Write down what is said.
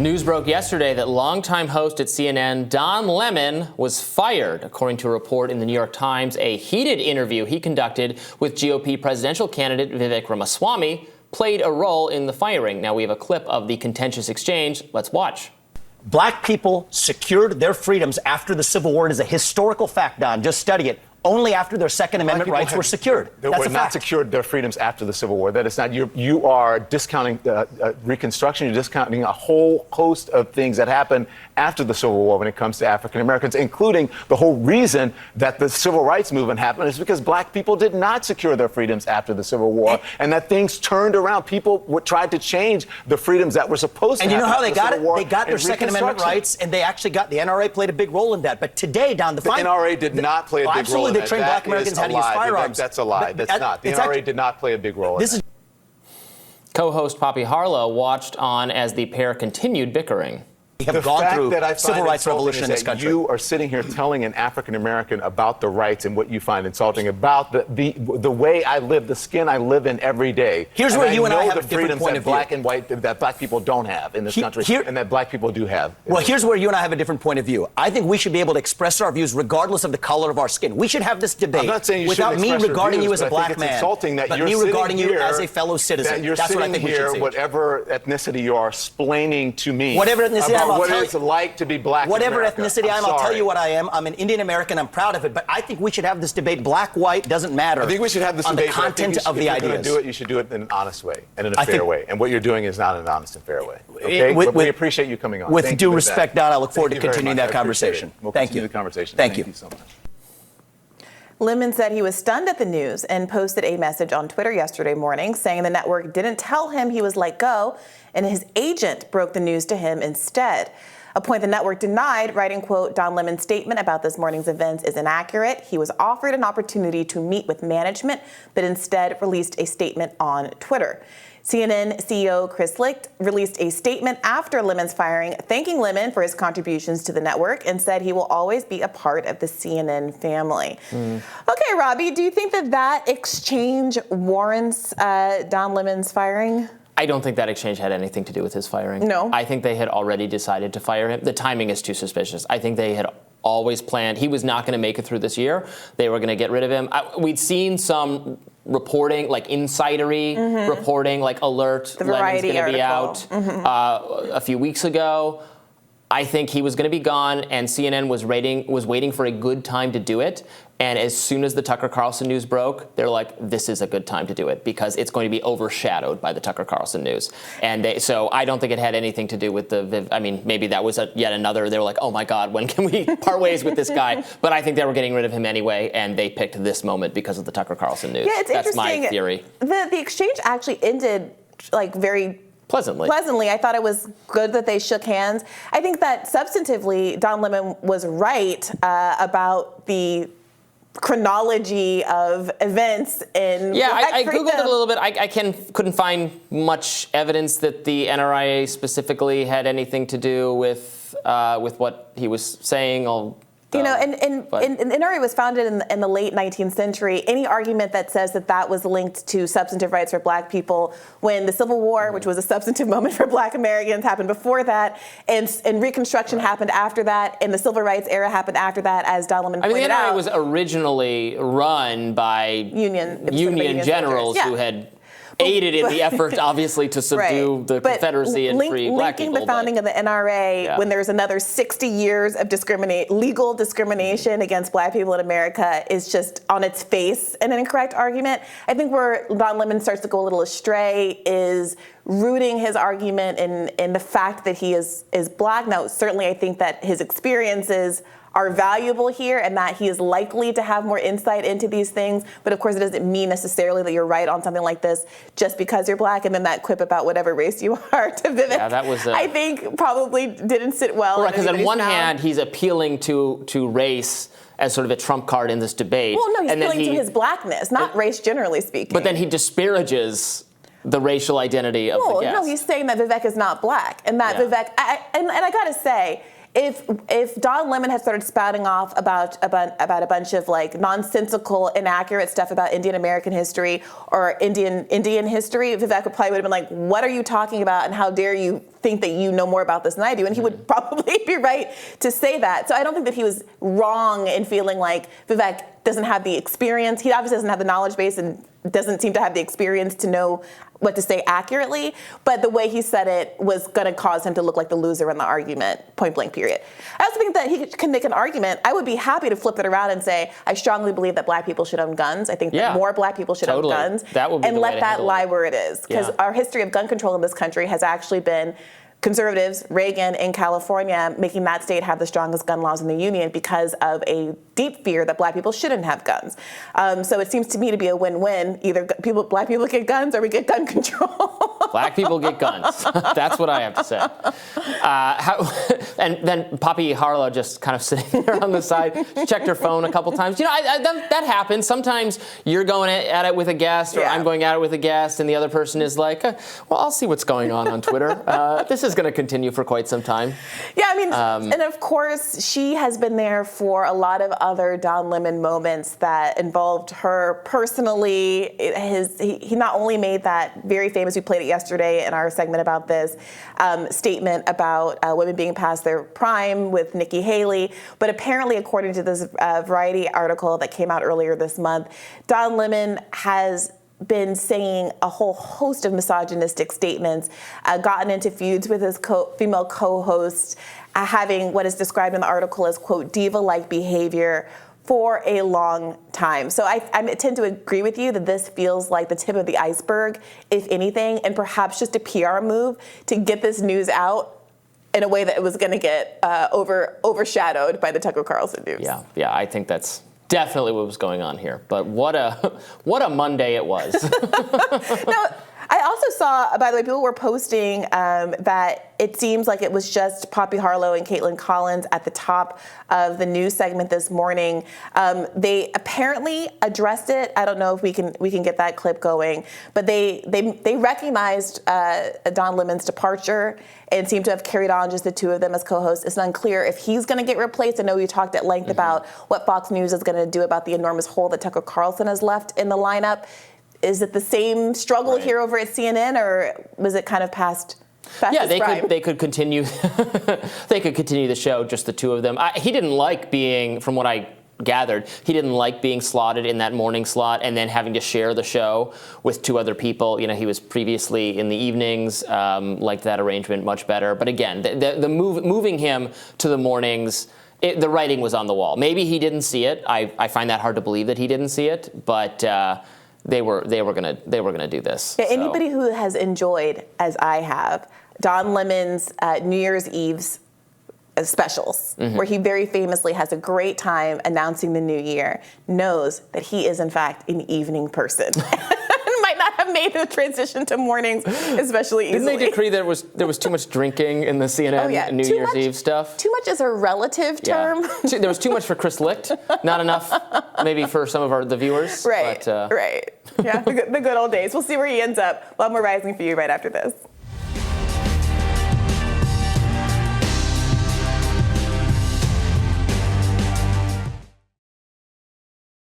News broke yesterday that longtime host at CNN, Don Lemon, was fired, according to a report in the New York Times. A heated interview he conducted with GOP presidential candidate Vivek Ramaswamy played a role in the firing. Now we have a clip of the contentious exchange. Let's watch. Black people secured their freedoms after the Civil War. It is a historical fact, Don. Just study it. Only after their Second Amendment rights were secured. They were not secured their freedoms after the Civil War. That is not, you are discounting Reconstruction. You're discounting a whole host of things that happened after the Civil War when it comes to African Americans, including the whole reason that the Civil Rights Movement happened is because black people did not secure their freedoms after the Civil War, and that things turned around. People tried to change the freedoms that were supposed to happen. And you know how they got it? They got their Second Second Amendment rights, and they actually got the NRA played a big role in that. But today, Don, the NRA did not play a big role in they trained black Americans how to use firearms. That's a lie. That's not. The NRA did not play a big role in that. Co-host Poppy Harlow watched on as the pair continued bickering. We have gone through civil rights revolution in this country. You are sitting here telling an African American about the rights and what you find insulting about the way I live, the skin I live in every day. Here's where you and I have a different point of view. Black and white that black people don't have in this country, and that black people do have. Well, here's where you and I have a different point of view. I think we should be able to express our views regardless of the color of our skin. We should have this debate I'm not saying you without me regarding you as a black man, insulting that but you're me regarding you here, as a fellow citizen. That you're That's what I sitting think we should here, say. whatever ethnicity you are, explaining to me whatever ethnicity about I'm, what it's like to be black. Whatever in America. ethnicity I am, I'll tell you what I am. I'm an Indian American. I'm proud of it. But I think we should have this debate. Black, white, doesn't matter. I think we should have this on debate. The content of the ideas. If you're going to do it, you should do it in an honest way and in a fair way. And what you're doing is not an honest and fair way. Okay? We appreciate you coming on. With due respect, Don, I look forward to continuing that conversation. We'll Thank continue you. the conversation. Thank you So much. Lemon said he was stunned at the news and posted a message on Twitter yesterday morning saying the network didn't tell him he was let go and his agent broke the news to him instead. A point the network denied, writing, quote, Don Lemon's statement about this morning's events is inaccurate. He was offered an opportunity to meet with management, but instead released a statement on Twitter. CNN CEO Chris Licht released a statement after Lemon's firing, thanking Lemon for his contributions to the network and said he will always be a part of the CNN family. Okay, Robby, do you think that exchange warrants Don Lemon's firing? I don't think that exchange had anything to do with his firing. No. I think they had already decided to fire him. The timing is too suspicious. I think they had always planned. He was not going to make it through this year. They were going to get rid of him. We'd seen some reporting, like insidery reporting, like alert, the Lemon's Variety going to be article. out a few weeks ago. I think he was going to be gone, and CNN was waiting for a good time to do it. And as soon as the Tucker Carlson news broke, they're like, this is a good time to do it because it's going to be overshadowed by the Tucker Carlson news. And so I don't think it had anything to do with maybe that was yet another, they were like, oh my God, when can we part ways with this guy? But I think they were getting rid of him anyway, and they picked this moment because of the Tucker Carlson news. Yeah, it's That's interesting. my theory. The exchange actually ended very pleasantly. I thought it was good that they shook hands. I think that substantively, Don Lemon was right about the chronology of events in I googled it a little bit. I couldn't find much evidence that the NRA specifically had anything to do with what he was saying. The NRA was founded in the late 19th century. Any argument that says that was linked to substantive rights for black people when the Civil War, which was a substantive moment for black Americans, happened before that, and Reconstruction happened after that, and the Civil Rights era happened after that, as Don Lemon pointed out. The NRA was originally run by Union generals who had aided in the effort, obviously, to subdue the Confederacy and free black people. Linking the founding of the NRA when there's another 60 years of legal discrimination against black people in America is just on its face an incorrect argument. I think where Don Lemon starts to go a little astray is rooting his argument in the fact that he is black. Now, certainly I think that his experiences are valuable here and that he is likely to have more insight into these things. But of course, it doesn't mean necessarily that you're right on something like this just because you're black. And then that quip about whatever race you are to Vivek, that was I think probably didn't sit well. Right, because on one hand, he's appealing to race as sort of a trump card in this debate. Well, no, he's appealing to his blackness, not race generally speaking. But then he disparages the racial identity of the guest. No, he's saying that Vivek is not black and that Vivek, and I gotta say, if Don Lemon had started spouting off about a bunch of like nonsensical, inaccurate stuff about Indian American history or Indian history, Vivek would have been like, "What are you talking about? And how dare you think that you know more about this than I do?" And he would probably be right to say that. So I don't think that he was wrong in feeling like Vivek doesn't have the experience. He obviously doesn't have the knowledge base and doesn't seem to have the experience to know what to say accurately, but the way he said it was going to cause him to look like the loser in the argument, point blank, period. I also think that he can make an argument. I would be happy to flip it around and say, I strongly believe that black people should own guns. I think that more black people should own guns. That would be and the way let to that handle lie it. where it is. Because our history of gun control in this country has actually been conservatives, Reagan in California, making that state have the strongest gun laws in the union because of a deep fear that black people shouldn't have guns. So it seems to me to be a win-win. Either black people get guns or we get gun control. Black people get guns. That's what I have to say. And then Poppy Harlow just kind of sitting there on the side, checked her phone a couple times. You know, that happens. Sometimes you're going at it with a guest, or I'm going at it with a guest, and the other person is like, well, I'll see what's going on Twitter. This is going to continue for quite some time. Yeah, I mean, and of course, she has been there for a lot of other Don Lemon moments that involved her personally. He not only made that very famous, we played it yesterday in our segment about this, statement about women being past their prime with Nikki Haley, but apparently, according to this Variety article that came out earlier this month, Don Lemon has been saying a whole host of misogynistic statements, gotten into feuds with his female co-hosts, having what is described in the article as, quote, diva-like behavior for a long time. So I tend to agree with you that this feels like the tip of the iceberg, if anything, and perhaps just a PR move to get this news out in a way that it was going to get overshadowed by the Tucker Carlson news. Yeah, I think that's definitely what was going on here. But what a Monday it was. Now, I also saw, by the way, people were posting that it seems like it was just Poppy Harlow and Caitlin Collins at the top of the news segment this morning. They apparently addressed it. I don't know if we can get that clip going, but they recognized Don Lemon's departure and seem to have carried on just the two of them as co-hosts. It's unclear if he's going to get replaced. I know you talked at length about what Fox News is going to do about the enormous hole that Tucker Carlson has left in the lineup. Is it the same struggle here over at CNN, or was it kind of past his prime? They could continue. They could continue the show, just the two of them. He didn't like being, from what I gathered, he didn't like being slotted in that morning slot and then having to share the show with two other people. You know, he was previously in the evenings, liked that arrangement much better. But again, moving him to the mornings, the writing was on the wall. Maybe he didn't see it. I find that hard to believe that he didn't see it, but they were gonna do this. Yeah, anybody who has enjoyed, as I have, Don Lemon's New Year's Eve's specials, where he very famously has a great time announcing the new year, knows that he is in fact an evening person. Might not have made the transition to mornings especially easily. Didn't they decree there was too much drinking in the CNN New Year's Eve stuff? Too much is a relative term. Yeah. There was too much for Chris Licht, not enough maybe for some of the viewers. Right, right. Yeah, the good old days. We'll see where he ends up. A lot more Rising for you right after this.